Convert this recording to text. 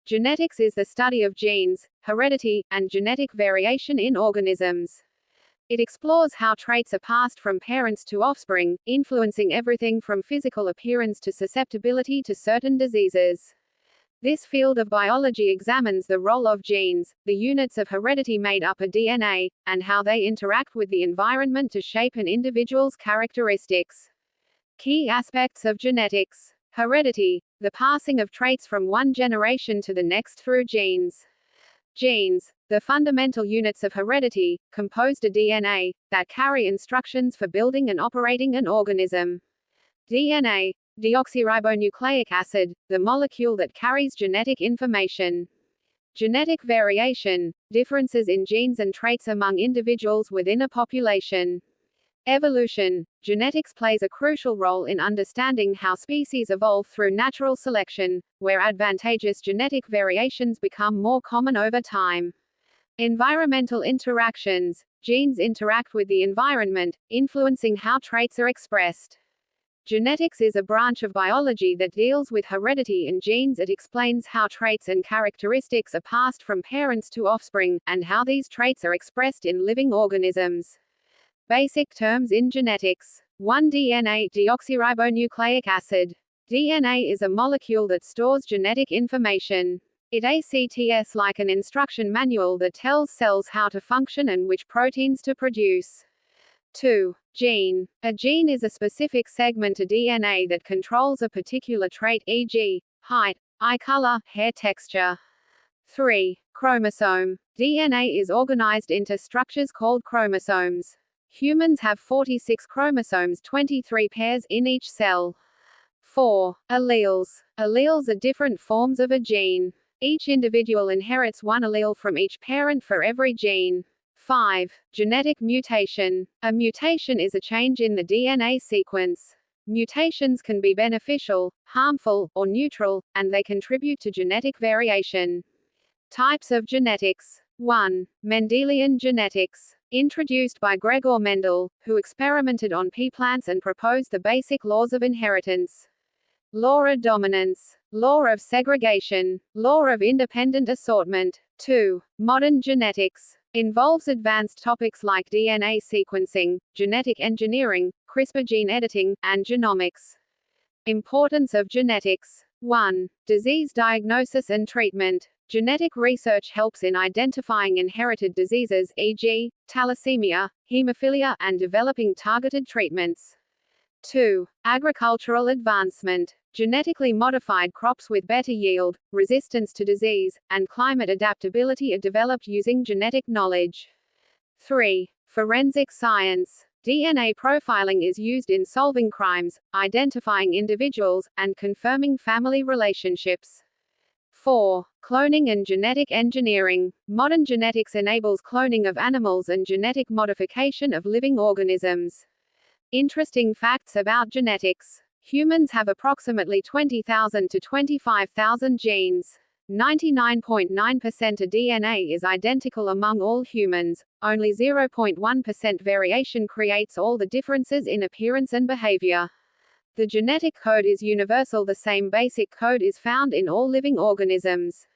Genetics is the study of genes, heredity, and genetic variation in organisms. It explores how traits are passed from parents to offspring, influencing everything from physical appearance to susceptibility to certain diseases. This field of biology examines the role of genes, the units of heredity made up a DNA, and how they interact with the environment to shape an individual's characteristics. Key aspects of genetics. Heredity, the passing of traits from one generation to the next through genes. Genes, the fundamental units of heredity, composed of DNA, that carry instructions for building and operating an organism. DNA, deoxyribonucleic acid, the molecule that carries genetic information. Genetic variation, differences in genes and traits among individuals within a population. Evolution, genetics plays a crucial role in understanding how species evolve through natural selection, where advantageous genetic variations become more common over time. Environmental interactions, genes interact with the environment, influencing how traits are expressed. Genetics is a branch of biology that deals with heredity and genes. It explains how traits and characteristics are passed from parents to offspring, and how these traits are expressed in living organisms. Basic terms in genetics. 1. DNA, deoxyribonucleic acid. DNA is a molecule that stores genetic information. It acts like an instruction manual that tells cells how to function and which proteins to produce. 2. Gene. A gene is a specific segment of DNA that controls a particular trait, e.g., height, eye color, hair texture. 3. Chromosome. DNA is organized into structures called chromosomes. Humans have 46 chromosomes, 23 pairs in each cell. 4. Alleles. Alleles are different forms of a gene. Each individual inherits one allele from each parent for every gene. 5. Genetic mutation. A mutation is a change in the DNA sequence. Mutations can be beneficial, harmful, or neutral, and they contribute to genetic variation. Types of genetics. 1. Mendelian genetics. Introduced by Gregor Mendel, who experimented on pea plants and proposed the basic laws of inheritance. Law of dominance. Law of segregation. Law of independent assortment. 2. Modern genetics. Involves advanced topics like DNA sequencing, genetic engineering, CRISPR gene editing, and genomics. Importance of genetics. 1. Disease diagnosis and treatment. Genetic research helps in identifying inherited diseases, e.g., thalassemia, hemophilia, and developing targeted treatments. 2. Agricultural advancement. Genetically modified crops with better yield, resistance to disease, and climate adaptability are developed using genetic knowledge. 3. Forensic science. DNA profiling is used in solving crimes, identifying individuals, and confirming family relationships. 4. Cloning and genetic engineering. Modern genetics enables cloning of animals and genetic modification of living organisms. Interesting facts about genetics. Humans have approximately 20,000 to 25,000 genes. 99.9% of DNA is identical among all humans. Only 0.1% variation creates all the differences in appearance and behavior. The genetic code is universal. The same basic code is found in all living organisms.